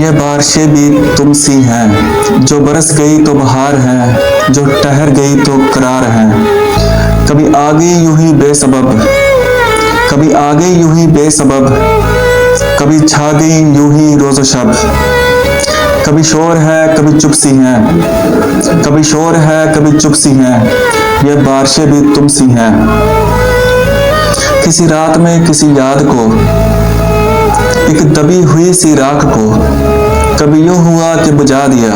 یہ بارشیں بھی تم سی ہیں، جو برس گئی تو بہار ہے، جو ٹہر گئی تو قرار ہے۔ کبھی آگے یوں ہی بے سبب، کبھی آگے یوں ہی بے سبب، کبھی چھا گئی یوں ہی روز و شب۔ کبھی شور ہے کبھی چپ سی ہیں، کبھی شور ہے کبھی چپ سی ہیں، یہ بارشیں بھی تم سی ہیں۔ کسی رات میں کسی یاد کو، ایک دبی ہوئی سی راکھ کو، کبھی یوں ہوا کہ بجھا دیا،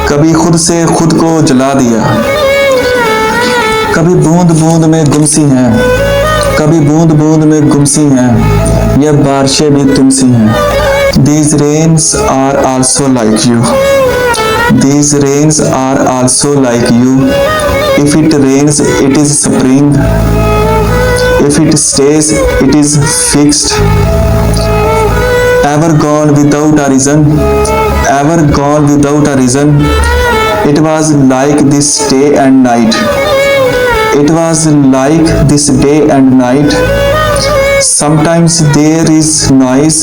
کبھی خود سے خود کو جلا دیا۔ کبھی بوند بوند میں گم سی ہیں، کبھی بوند بوند میں گم سی ہیں، یہ بارشیں بھی تم سی ہیں۔ These rains are also like you. These rains are also like you. If it rains, it is spring. If it stays, it is fixed. Ever gone without a reason. Ever gone without a reason. It was like this day and night. It was like this day and night. Sometimes there is noise.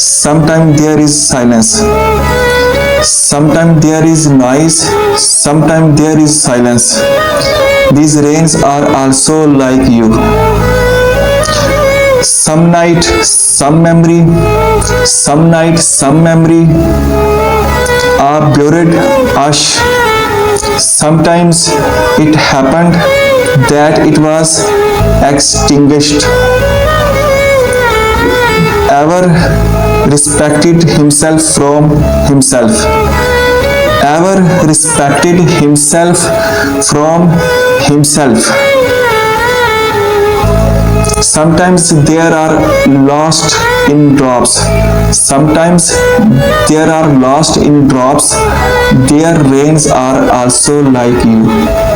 Sometimes there is silence. Sometimes there is noise. Sometimes there is silence. These rains are also like you. Some night, some memory. Some night, some memory. A buried ash. Sometimes it happened that it was extinguished. Ever respected himself from himself. Ever respected himself from himself. Sometimes there are lost in drops. Sometimes there are lost in drops. Their rains are also like you.